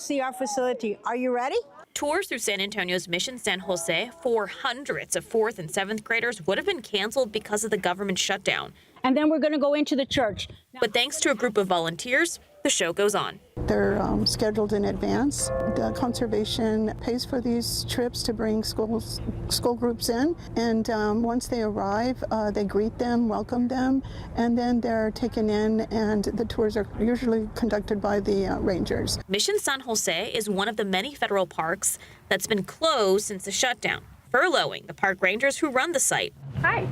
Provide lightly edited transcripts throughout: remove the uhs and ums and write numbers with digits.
see our facility. Are you ready? Tours through San Antonio's Mission San Jose for hundreds of 4th and 7th graders would have been canceled because of the government shutdown. And then we're going to go into the church. But thanks to a group of volunteers, the show goes on. They're scheduled in advance. The conservation pays for these trips to bring school groups in, and once they arrive, they greet them, welcome them, and then they're taken in, and the tours are usually conducted by the rangers. Mission San Jose is one of the many federal parks that's been closed since the shutdown, furloughing the park rangers who run the site. Hi.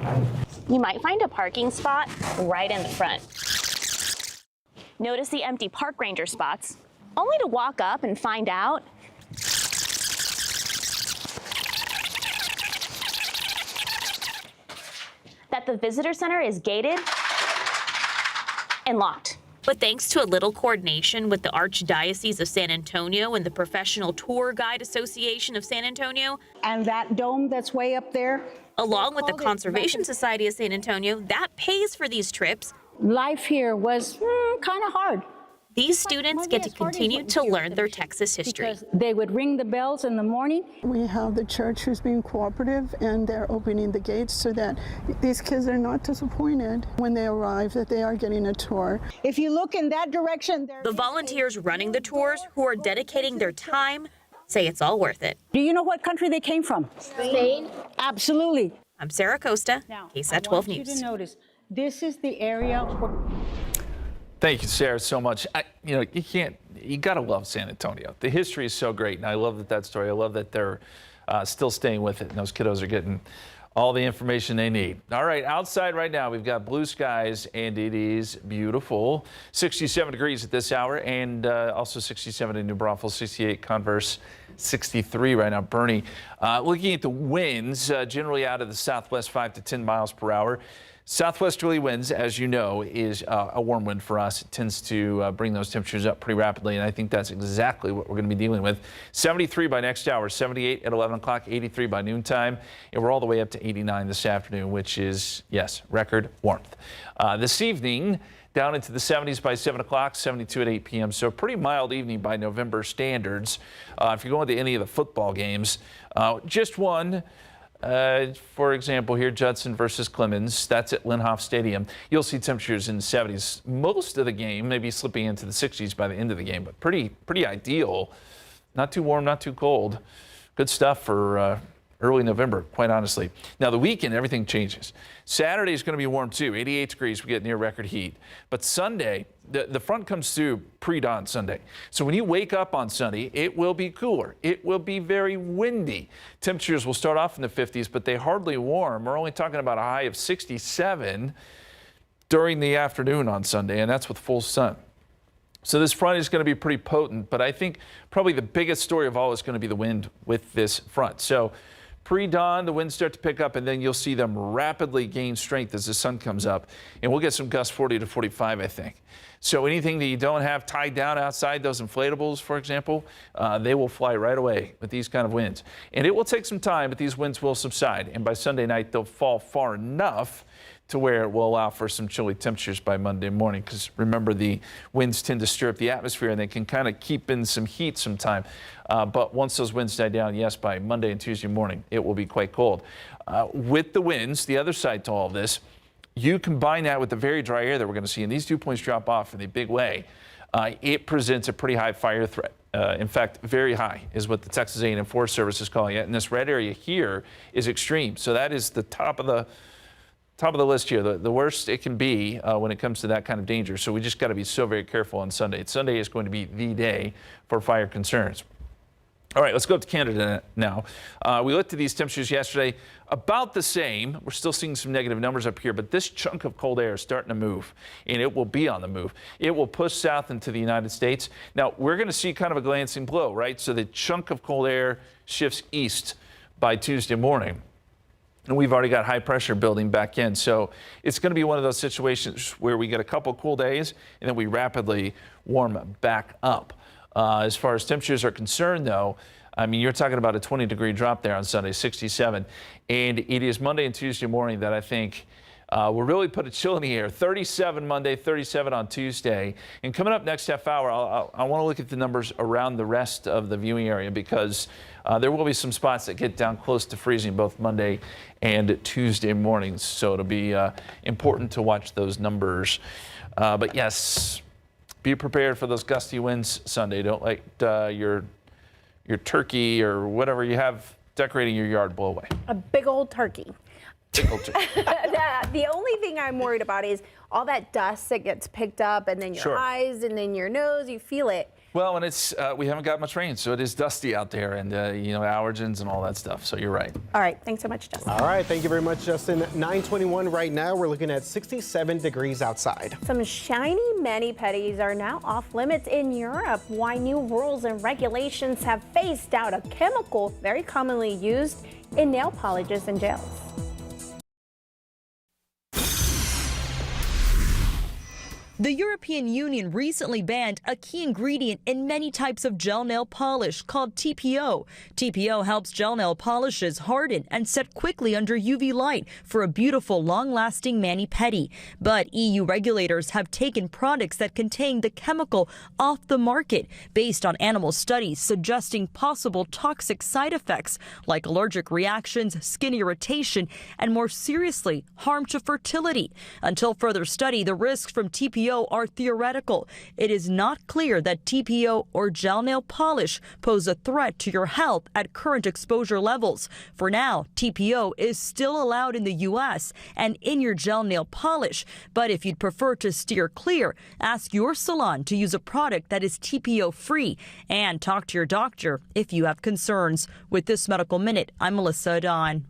You might find a parking spot right in the front. Notice the empty park ranger spots, only to walk up and find out that the visitor center is gated and locked. But thanks to a little coordination with the Archdiocese of San Antonio and the Professional Tour Guide Association of San Antonio, And that dome that's way up there, along with the Conservation Society of San Antonio, that pays for these trips. life here was kind of hard. These students get to continue to learn their Texas history. Because they would ring the bells in the morning. We have the church who's being cooperative, and they're opening the gates so that these kids are not disappointed when they arrive that they are getting a tour. If you look in that direction, The volunteers running the tours, who are dedicating their time, say it's all worth it. Do you know what country they came from? Spain. Absolutely. I'm Sarah Costa, KSAT 12 I want you News. to notice, this is the area where... Thank you, Sarah, so much. You got to love San Antonio. The history is so great, and I love that story. I love that they're still staying with it, and those kiddos are getting all the information they need. All right, outside right now, we've got blue skies, and it is beautiful. 67 degrees at this hour, and also 67 in New Braunfels, 68 Converse, 63 right now. Bernie, looking at the winds, generally out of the southwest, 5 to 10 miles per hour. Southwesterly winds, as you know, is a warm wind for us. It tends to bring those temperatures up pretty rapidly, and I think that's exactly what we're going to be dealing with. 73 by next hour, 78 at 11 o'clock, 83 by noontime, and we're all the way up to 89 this afternoon, which is, yes, record warmth. This evening, down into the 70s by 7 o'clock, 72 at 8 p.m., so a pretty mild evening by November standards. If you're going to any of the football games, just one. For example, here, Judson versus Clemens. That's at Linhoff Stadium. You'll see temperatures in the 70s. Most of the game, maybe slipping into the 60s by the end of the game, but pretty ideal. Not too warm, not too cold. Good stuff for early November, quite honestly. Now, the weekend, everything changes. Saturday is going to be warm, too. 88 degrees. We get near record heat. But Sunday, the front comes through pre-dawn Sunday. So when you wake up on Sunday, it will be cooler. It will be very windy. Temperatures will start off in the 50s, but they hardly warm. We're only talking about a high of 67 during the afternoon on Sunday, and that's with full sun. So this front is going to be pretty potent, but I think probably the biggest story of all is going to be the wind with this front. So pre-dawn, the winds start to pick up, and then you'll see them rapidly gain strength as the sun comes up. And we'll get some gusts 40 to 45, I think. So anything that you don't have tied down outside, those inflatables, for example, they will fly right away with these kind of winds. And it will take some time, but these winds will subside. And by Sunday night, they'll fall far enough to where it will allow for some chilly temperatures by Monday morning. Because remember, the winds tend to stir up the atmosphere, and they can kind of keep in some heat sometime. But once those winds die down, yes, by Monday and Tuesday morning, it will be quite cold. With the winds, the other side to all of this, you combine that with the very dry air that we're going to see, and these dew points drop off in a big way. It presents a pretty high fire threat. In fact, very high is what the Texas A&M Forest Service is calling it. And this red area here is extreme. So that is the top of the list here, the worst it can be when it comes to that kind of danger. So we just got to be so very careful on Sunday. Sunday is going to be the day for fire concerns. All right, let's go up to Canada now. We looked at these temperatures yesterday, about the same. We're still seeing some negative numbers up here, but this chunk of cold air is starting to move, and it will be on the move. It will push south into the United States. Now, we're going to see kind of a glancing blow, right? So the chunk of cold air shifts east by Tuesday morning. And we've already got high pressure building back in. So it's going to be one of those situations where we get a couple cool days and then we rapidly warm back up. As far as temperatures are concerned, though, I mean, you're talking about a 20-degree drop there on Sunday, 67. And it is Monday and Tuesday morning that I think will really put a chill in the air. 37 Monday, 37 on Tuesday. And coming up next half hour, I want to look at the numbers around the rest of the viewing area because there will be some spots that get down close to freezing both Monday and Tuesday mornings. So it'll be important to watch those numbers. But yes, be prepared for those gusty winds Sunday. Don't let your turkey or whatever you have decorating your yard blow away. A big old turkey. The only thing I'm worried about is all that dust that gets picked up and then your eyes and then your nose, you feel it. Well, and it's we haven't got much rain, so it is dusty out there, and allergens and all that stuff. So you're right. All right, thanks so much, Justin. All right, thank you very much, Justin. 9:21 right now. We're looking at 67 degrees outside. Some shiny mani-pedis are now off limits in Europe. Why new rules and regulations have phased out a chemical very commonly used in nail polishes and gels. The European Union recently banned a key ingredient in many types of gel nail polish called TPO. TPO helps gel nail polishes harden and set quickly under UV light for a beautiful, long-lasting mani-pedi. But EU regulators have taken products that contain the chemical off the market based on animal studies suggesting possible toxic side effects like allergic reactions, skin irritation, and more seriously, harm to fertility. Until further study, the risks from TPO are theoretical. It is not clear that TPO or gel nail polish pose a threat to your health at current exposure levels. For now, TPO is still allowed in the U.S. and in your gel nail polish. But if you'd prefer to steer clear, ask your salon to use a product that is TPO free and talk to your doctor if you have concerns. With this Medical Minute, I'm Melissa Adon.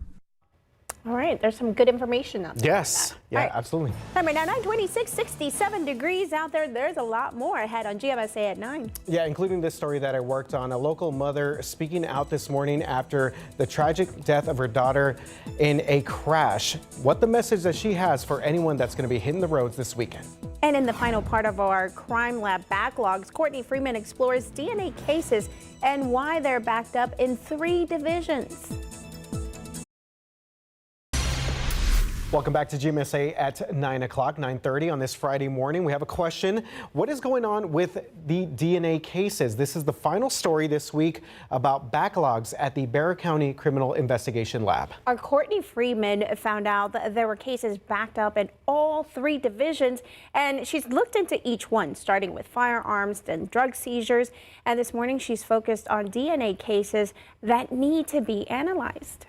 All right, there's some good information out there. Yes, yeah, absolutely. Time right now, 9:26, 67 degrees out there. There's a lot more ahead on GMSA at 9. Yeah, including this story that I worked on. A local mother speaking out this morning after the tragic death of her daughter in a crash. What the message that she has for anyone that's going to be hitting the roads this weekend. And in the final part of our Crime Lab backlogs, Courtney Freeman explores DNA cases and why they're backed up in 3 divisions. Welcome back to GMSA at 9 o'clock, 9:30 on this Friday morning. We have a question. What is going on with the DNA cases? This is the final story this week about backlogs at the Bexar County Criminal Investigation Lab. Our Courtney Freeman found out that there were cases backed up in all 3 divisions, and she's looked into each one, starting with firearms and drug seizures. And this morning, she's focused on DNA cases that need to be analyzed.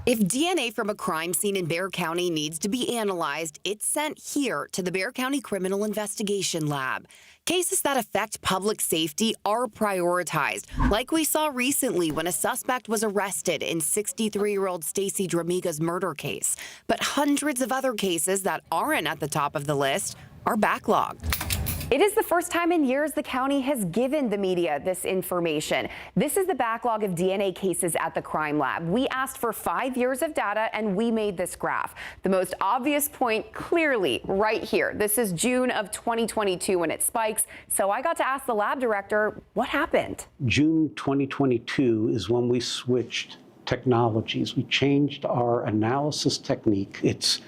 If DNA from a crime scene in Bexar County needs to be analyzed, it's sent here to the Bexar County Criminal Investigation Lab. Cases that affect public safety are prioritized, like we saw recently when a suspect was arrested in 63-year-old Stacy Dramiga's murder case. But hundreds of other cases that aren't at the top of the list are backlogged. It is the first time in years the county has given the media this information. This is the backlog of DNA cases at the crime lab. We asked for 5 years of data and we made this graph. The most obvious point clearly right here. This is June of 2022 when it spikes. So I got to ask the lab director, what happened? June 2022 is when we switched technologies. We changed our analysis technique. It's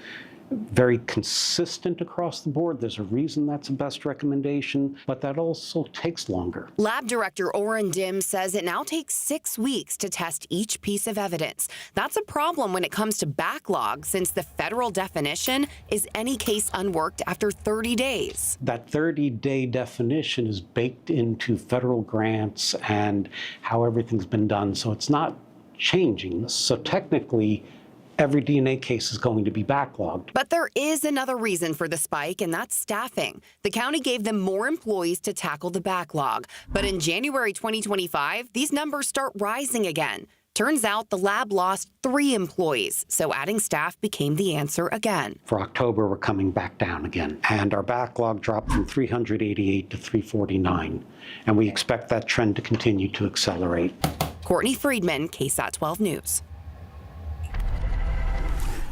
very consistent across the board. There's a reason that's a best recommendation, but that also takes longer. Lab Director Orrin Dim says it now takes 6 weeks to test each piece of evidence. That's a problem when it comes to backlog, since the federal definition is any case unworked after 30 days. That 30-day definition is baked into federal grants and how everything's been done, so it's not changing. So technically, every DNA case is going to be backlogged. But there is another reason for the spike, and that's staffing. The county gave them more employees to tackle the backlog. But in January 2025, these numbers start rising again. Turns out the lab lost 3 employees, so adding staff became the answer again. For October, we're coming back down again, and our backlog dropped from 388 to 349, and we expect that trend to continue to accelerate. Courtney Friedman, KSAT 12 News.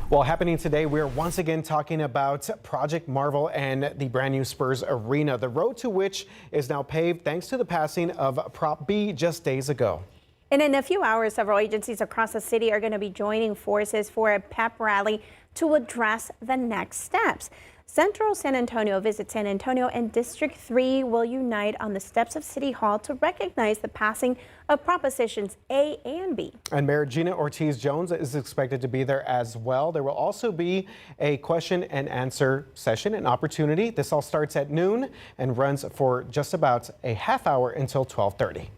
Well, happening today, we're once again talking about Project Marvel and the brand new Spurs Arena, the road to which is now paved thanks to the passing of Prop B just days ago. And in a few hours, several agencies across the city are going to be joining forces for a pep rally to address the next steps. Central San Antonio, Visit San Antonio, and District 3 will unite on the steps of City Hall to recognize the passing of Propositions A and B. And Mayor Gina Ortiz-Jones is expected to be there as well. There will also be a question and answer session, an opportunity. This all starts at noon and runs for just about a half hour until 12:30.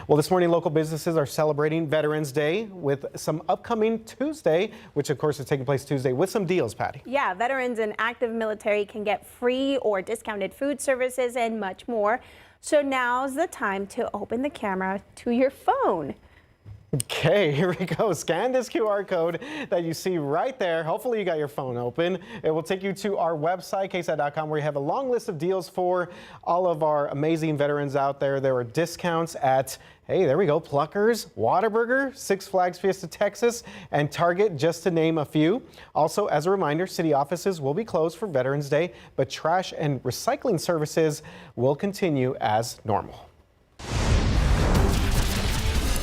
Well, this morning, local businesses are celebrating Veterans Day with some upcoming Tuesday, which of course is taking place Tuesday, with some deals, Patty. Yeah, veterans and active military can get free or discounted food services and much more. So now's the time to open the camera to your phone. Okay, here we go. Scan this QR code that you see right there. Hopefully you got your phone open. It will take you to our website, KSAT.com, where you have a long list of deals for all of our amazing veterans out there. There are discounts at, hey, there we go, Pluckers, Whataburger, Six Flags Fiesta Texas, and Target, just to name a few. Also, as a reminder, city offices will be closed for Veterans Day, but trash and recycling services will continue as normal.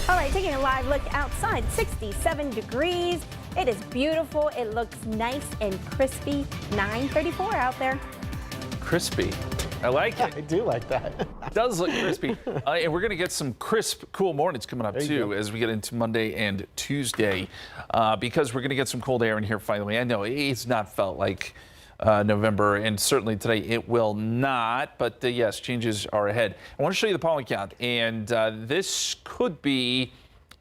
All right, taking a live look outside, 67 degrees. It is beautiful. It looks nice and crispy. 9:34 out there. Crispy. I like it. I do like that. It does look crispy. And we're going to get some crisp, cool mornings coming up, too, as we get into Monday and Tuesday, because we're going to get some cold air in here finally. I know it's not felt like November, and certainly today it will not, but yes, changes are ahead. I want to show you the pollen count, and this could be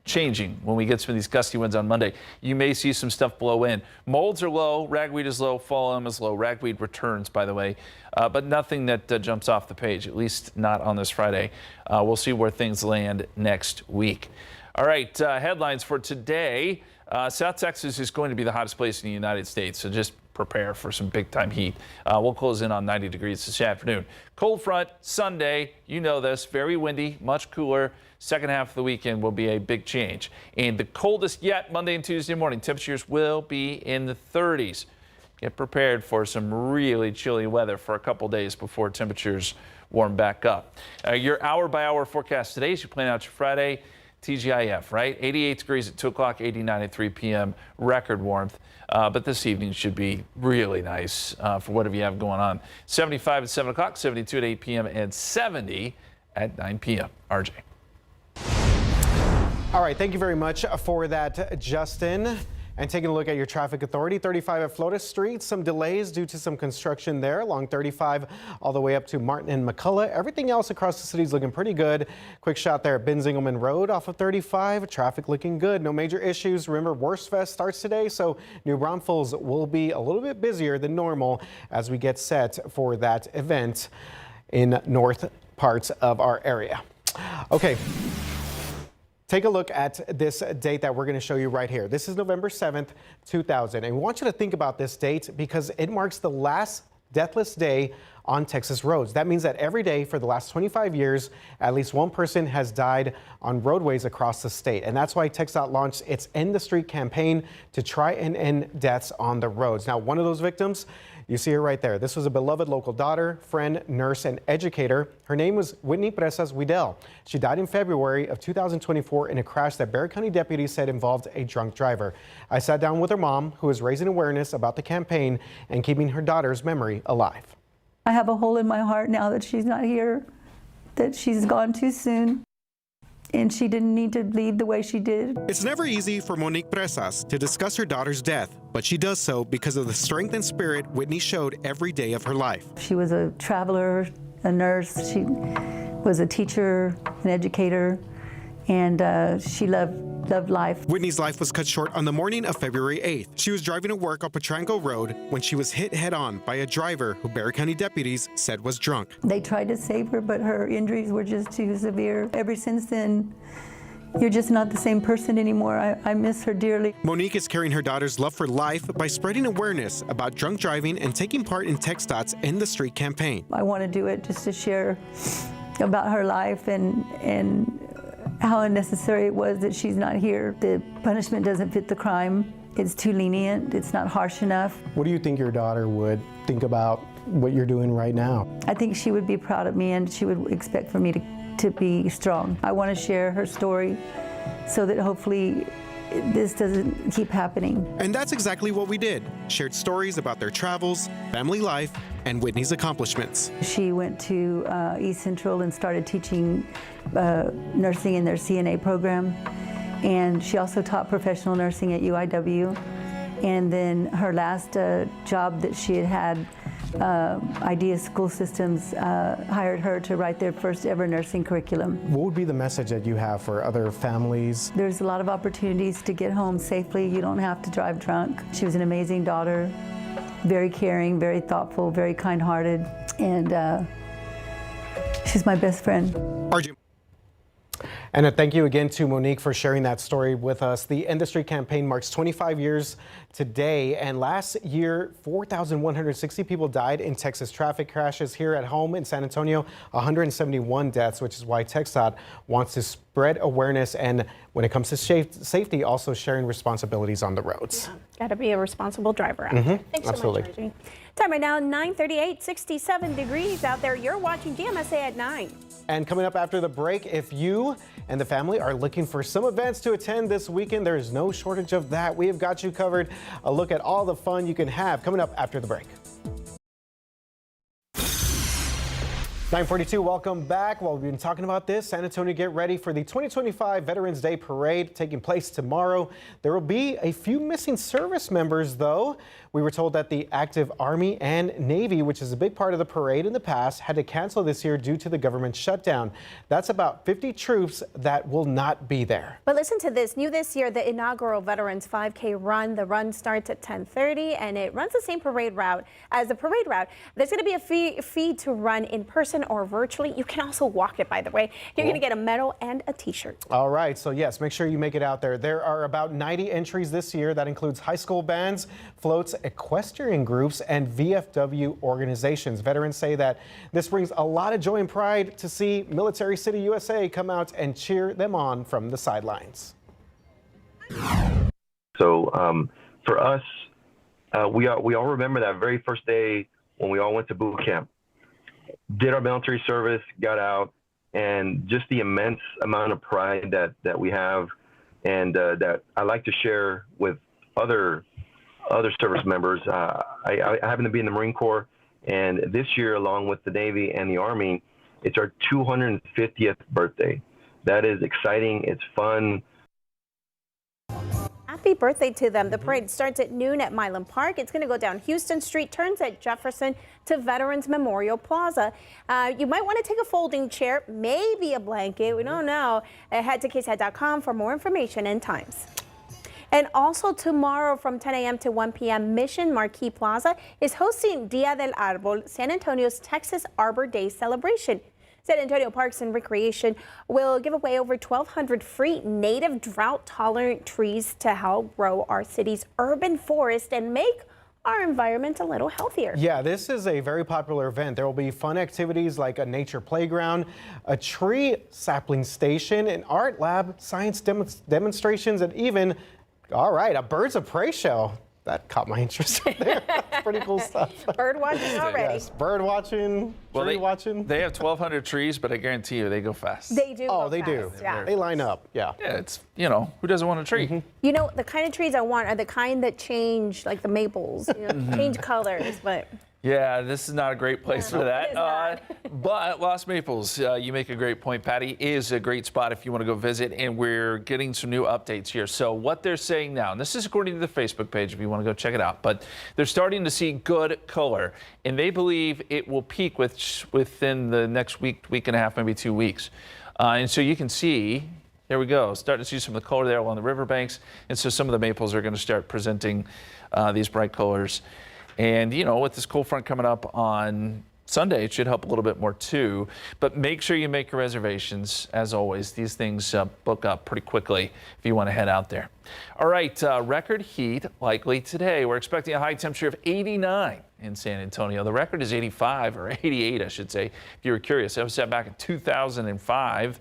changing when we get some of these gusty winds on Monday. You may see some stuff blow in. Molds are low, ragweed is low, fall elm is low. Ragweed returns, by the way, but nothing that jumps off the page, at least not on this Friday. We'll see where things land next week. All right, headlines for today. South Texas is going to be the hottest place in the United States, so just prepare for some big-time heat. We'll close in on 90 degrees this afternoon. Cold front Sunday, you know this, very windy, much cooler. Second half of the weekend will be a big change. And the coldest yet Monday and Tuesday morning. Temperatures will be in the 30s. Get prepared for some really chilly weather for a couple days before temperatures warm back up. Your hour-by-hour forecast today as you plan out your Friday. TGIF, right? 88 degrees at 2 o'clock, 89 at 3 p.m. Record warmth. But this evening should be really nice for whatever you have going on. 75 at 7 o'clock, 72 at 8 p.m. and 70 at 9 p.m. RJ. All right, thank you very much for that, Justin. And taking a look at your traffic authority, 35 at Florida Street, some delays due to some construction there along 35 all the way up to Martin and McCullough. Everything else across the city is looking pretty good. Quick shot there at Benzingelman Road off of 35. Traffic looking good. No major issues. Remember, Worst Fest starts today, so New Braunfels will be a little bit busier than normal as we get set for that event in north parts of our area. Okay. Take a look at this date that we're going to show you right here. This is November 7th, 2000. And we want you to think about this date because it marks the last deathless day on Texas roads. That means that every day for the last 25 years, at least one person has died on roadways across the state. And that's why TxDOT launched its End the Street campaign to try and end deaths on the roads. Now, one of those victims, you see her right there. This was a beloved local daughter, friend, nurse, and educator. Her name was Whitney Presas Widell. She died in February of 2024 in a crash that Bexar County deputies said involved a drunk driver. I sat down with her mom, who is raising awareness about the campaign and keeping her daughter's memory alive. I have a hole in my heart now that she's not here, that she's gone too soon. And she didn't need to leave the way she did. It's never easy for Monique Presas to discuss her daughter's death, but she does so because of the strength and spirit Whitney showed every day of her life. She was a traveler, a nurse, she was a teacher, an educator, and she loved life. Whitney's life was cut short on the morning of February 8th. She was driving to work up Potranco Road when she was hit head-on by a driver who Bexar County deputies said was drunk. They tried to save her, but her injuries were just too severe. Ever since then, you're just not the same person anymore. I miss her dearly. Monique is carrying her daughter's love for life by spreading awareness about drunk driving and taking part in TxDOT's End the Street campaign. I want to do it just to share about her life and how unnecessary it was that she's not here. The punishment doesn't fit the crime. It's too lenient. It's not harsh enough. What do you think your daughter would think about what you're doing right now? I think she would be proud of me and she would expect for me to be strong. I want to share her story so that hopefully this doesn't keep happening. And that's exactly what we did. Shared stories about their travels, family life, and Whitney's accomplishments. She went to East Central and started teaching nursing in their CNA program. And she also taught professional nursing at UIW. And then her last job that she had, Idea School Systems hired her to write their first ever nursing curriculum. What would be the message that you have for other families? There's a lot of opportunities to get home safely. You don't have to drive drunk. She was an amazing daughter, very caring, very thoughtful, very kind-hearted, and she's my best friend. RJ. And a thank you again to Monique for sharing that story with us. The industry campaign marks 25 years today, and last year 4,160 people died in Texas traffic crashes. Here at home in San Antonio, 171 deaths, which is why KSAT wants to spread awareness, and when it comes to safety, also sharing responsibilities on the roads. Yeah, got to be a responsible driver out there. Thanks Absolutely. so much, Reggie. Time right now, 9:38, 67 degrees out there. You're watching GMSA at 9. And coming up after the break, if you and the family are looking for some events to attend this weekend, there is no shortage of that. We have got you covered. A look at all the fun you can have coming up after the break. 9:42, welcome back. Well, we've been talking about this. San Antonio, get ready for the 2025 Veterans Day Parade taking place tomorrow. There will be a few missing service members, though. We were told that the active Army and Navy, which is a big part of the parade in the past, had to cancel this year due to the government shutdown. That's about 50 troops that will not be there. But listen to this. New this year, the inaugural Veterans 5K run. The run starts at 10:30 and it runs the same parade route as the parade route. There's going to be a fee to run in person or virtually. You can also walk it, by the way. You're going to get a medal and a t-shirt. All right, so yes, make sure you make it out there. There are about 90 entries this year. That includes high school bands, floats, equestrian groups, and VFW organizations. Veterans say that this brings a lot of joy and pride to see Military City USA come out and cheer them on from the sidelines. So for us, we all remember that very first day when we all went to boot camp, did our military service, got out, and just the immense amount of pride that we have, and that I like to share with other service members. I happen to be in the Marine Corps, and this year, along with the Navy and the Army, it's our 250th birthday. That is exciting. It's fun. Happy birthday to them. The parade starts at noon at Milan Park. It's going to go down Houston Street, turns at Jefferson to Veterans Memorial Plaza. You might want to take a folding chair, maybe a blanket. We don't know. Head to KSAT.com for more information and times. And also tomorrow from 10 a.m. to 1 p.m., Mission Marquee Plaza is hosting Dia del Árbol, San Antonio's Texas Arbor Day celebration. San Antonio Parks and Recreation will give away over 1,200 free native drought-tolerant trees to help grow our city's urban forest and make our environment a little healthier. Yeah, this is a very popular event. There will be fun activities like a nature playground, a tree sapling station, an art lab, science demonstrations, and even, all right, a birds of prey show. That caught my interest right there. That's pretty cool stuff. Bird watching already. Yes, bird watching, tree watching. They have 1,200 trees, but I guarantee you they go fast. They do. Oh, go they fast, do. Yeah. They line up. Yeah. Yeah, it's, you know, who doesn't want a tree? You know, the kind of trees I want are the kind that change, like the maples, you know, change colors, but. Yeah, this is not a great place for that. It is not. But Los Maples, you make a great point, Patty, is a great spot if you want to go visit, and we're getting some new updates here. So what they're saying now, and this is according to the Facebook page if you want to go check it out, but they're starting to see good color, and they believe it will peak within the next week and a half, maybe 2 weeks. And so you can see, there we go, starting to see some of the color there along the riverbanks, and so some of the maples are going to start presenting these bright colors. And, you know, with this cold front coming up on Sunday, it should help a little bit more too. But make sure you make your reservations. As always, these things book up pretty quickly if you want to head out there. All right, record heat likely today. We're expecting a high temperature of 89 in San Antonio. The record is 85, or 88, I should say, if you were curious. That was set back in 2005.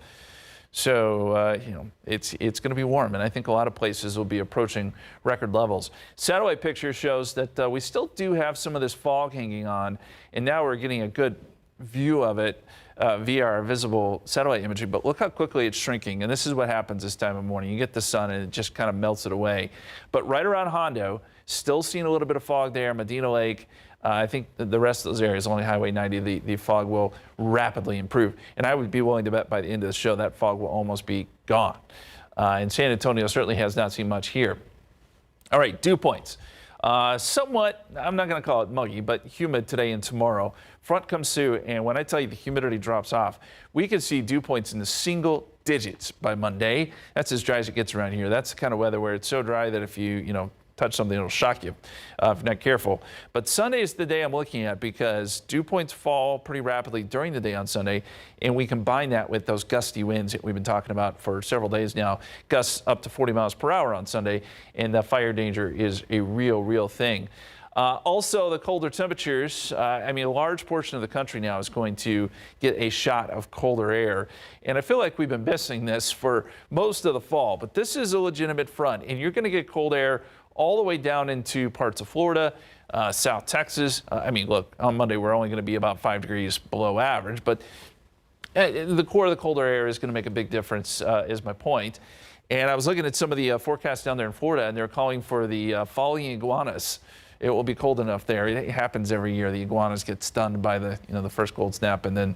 So, you know, it's going to be warm, and I think a lot of places will be approaching record levels. Satellite picture shows that we still do have some of this fog hanging on, and now we're getting a good view of it via our visible satellite imagery, but look how quickly it's shrinking. And this is what happens this time of morning. You get the sun and it just kind of melts it away. But right around Hondo, still seeing a little bit of fog there, Medina Lake. I think the rest of those areas, only Highway 90, the fog will rapidly improve. And I would be willing to bet by the end of the show that fog will almost be gone. And San Antonio certainly has not seen much here. All right, dew points. Somewhat, I'm not going to call it muggy, but humid today and tomorrow. Front comes through, and when I tell you the humidity drops off, we could see dew points in the single digits by Monday. That's as dry as it gets around here. That's the kind of weather where it's so dry that if you touch something, it'll shock you if you're not careful. But Sunday is the day I'm looking at because dew points fall pretty rapidly during the day on Sunday, and we combine that with those gusty winds that we've been talking about for several days now, gusts up to 40 miles per hour on Sunday, and the fire danger is a real thing. Also, the colder temperatures, a large portion of the country now is going to get a shot of colder air. And I feel like we've been missing this for most of the fall, but this is a legitimate front, and you're going to get cold air all the way down into parts of Florida, South Texas. Look, on Monday, we're only going to be about 5 degrees below average, but the core of the colder air is going to make a big difference, is my point. And I was looking at some of the forecasts down there in Florida, and they're calling for the falling iguanas. It will be cold enough there. It happens every year. The iguanas get stunned by the first cold snap, and then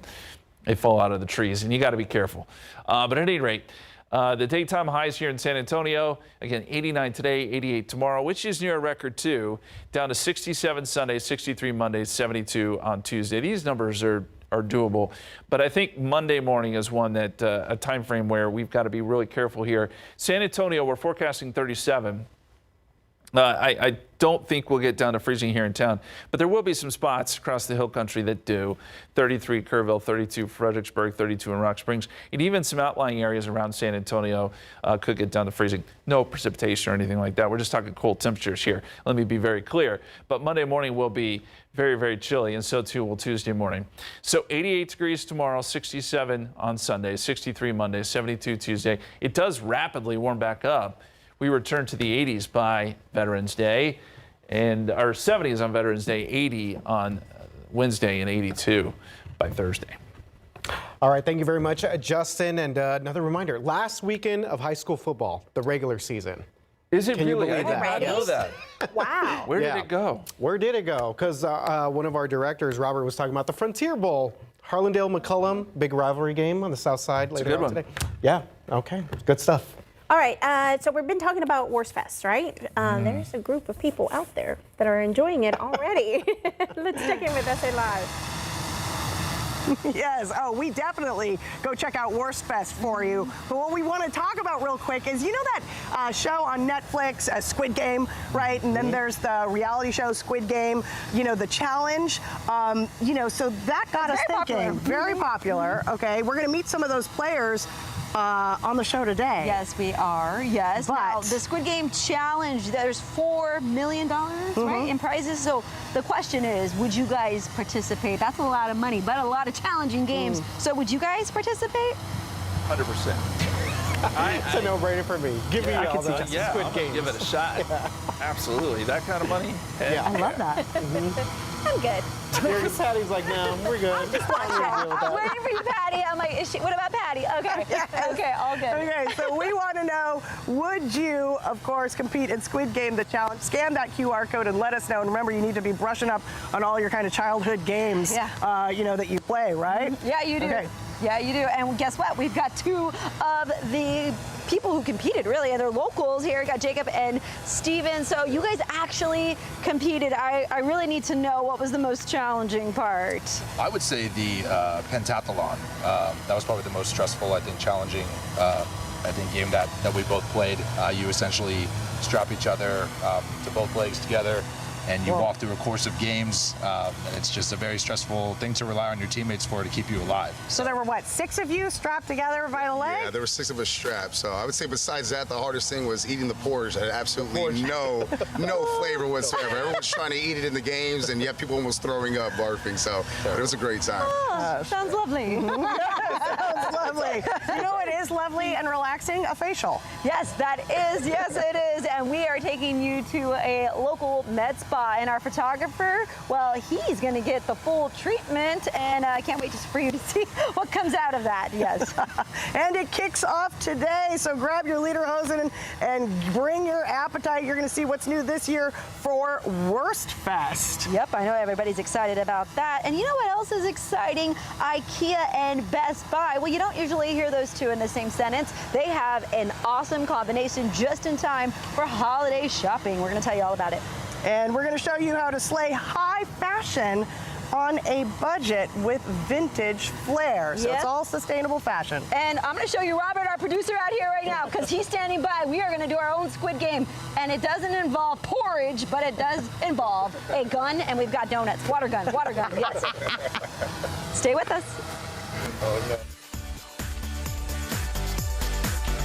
they fall out of the trees, and you got to be careful. But at any rate, the daytime highs here in San Antonio, again, 89 today, 88 tomorrow, which is near a record too, down to 67 Sunday, 63 Monday, 72 on Tuesday. These numbers are doable, but I think Monday morning is one that a time frame where we've got to be really careful here. San Antonio, we're forecasting 37. I don't think we'll get down to freezing here in town, but there will be some spots across the hill country that do. 33 Kerrville, 32 Fredericksburg, 32 in Rock Springs, and even some outlying areas around San Antonio could get down to freezing. No precipitation or anything like that. We're just talking cold temperatures here. Let me be very clear. But Monday morning will be very chilly, and so too will Tuesday morning. So 88 degrees tomorrow, 67 on Sunday, 63 Monday, 72 Tuesday. It does rapidly warm back up. We return to the 80s by Veterans Day, and our 70s on Veterans Day, 80 on Wednesday, and 82 by Thursday. All right, thank you very much, Justin. And another reminder, last weekend of high school football, the regular season. Is it Can you really? believe I did that? not know that. Wow. Where did it go? Where did it go? Because one of our directors, Robert, was talking about the Frontier Bowl. Harlandale-McCullum, big rivalry game on the south side later on today. Yeah, okay, good stuff. All right, so we've been talking about Worst Fest, right? There's a group of people out there that are enjoying it already. Let's check in with SA Live. Yes, we definitely go check out Worst Fest for you. But what we want to talk about real quick is, that show on Netflix, Squid Game, right? And then there's the reality show Squid Game, the challenge. So that got us thinking. Very popular, okay? We're going to meet some of those players on the show today. Yes, we are. Yes. Now, the Squid Game challenge, there's $4 million, right, in prizes. So the question is, would you guys participate? That's a lot of money, but a lot of challenging games. So would you guys participate? 100%. It's a no-brainer for me. Give me all the Squid Games. Give it a shot. Absolutely. That kind of money? I love that. I'm good. Patty's like, no, we're good. I'm waiting for you, Patty. I'm like, what about Patty? Okay. Yes. Okay, all good. Okay, so we want to know, would you, of course, compete in Squid Game, the challenge? Scan that QR code and let us know. And remember, you need to be brushing up on all your kind of childhood games, that you play, right? Yeah, you do. Okay. Yeah, you do. And guess what? We've got two of the people who competed, really, and they're locals here. We got Jacob and Steven. So you guys actually competed. I really need to know what was the most challenging part. I would say the pentathlon. That was probably the most stressful, I think, challenging game that we both played. You essentially strap each other to both legs together, and you walk through a course of games, and it's just a very stressful thing to rely on your teammates for to keep you alive. So there were, 6 of you strapped together by the leg? Yeah, there were 6 of us strapped. So I would say besides that, the hardest thing was eating the porridge. It had absolutely no flavor whatsoever. Everyone's trying to eat it in the games, and yet people almost throwing up, barfing. So it was a great time. Oh, sounds lovely. Sounds lovely. You know, it is is lovely and relaxing, a facial. Yes, that is. Yes, it is. And we are taking you to a local med spa. And our photographer, well, he's going to get the full treatment. And I can't wait just for you to see what comes out of that. Yes. And it kicks off today. So grab your lederhosen and bring your appetite. You're going to see what's new this year for Worst Fest. Yep, I know everybody's excited about that. And you know what else is exciting? IKEA and Best Buy. Well, you don't usually hear those two in the same sentence. They have an awesome combination just in time for holiday shopping. We're going to tell you all about it. And we're going to show you how to slay high fashion on a budget with vintage flair. So Yep. it's all sustainable fashion. And I'm going to show you Robert, our producer, out here right now, because he's standing by. We are going to do our own Squid Game. And it doesn't involve porridge, but it does involve a gun, and we've got donuts. Water gun, yes. Stay with us. Oh, no.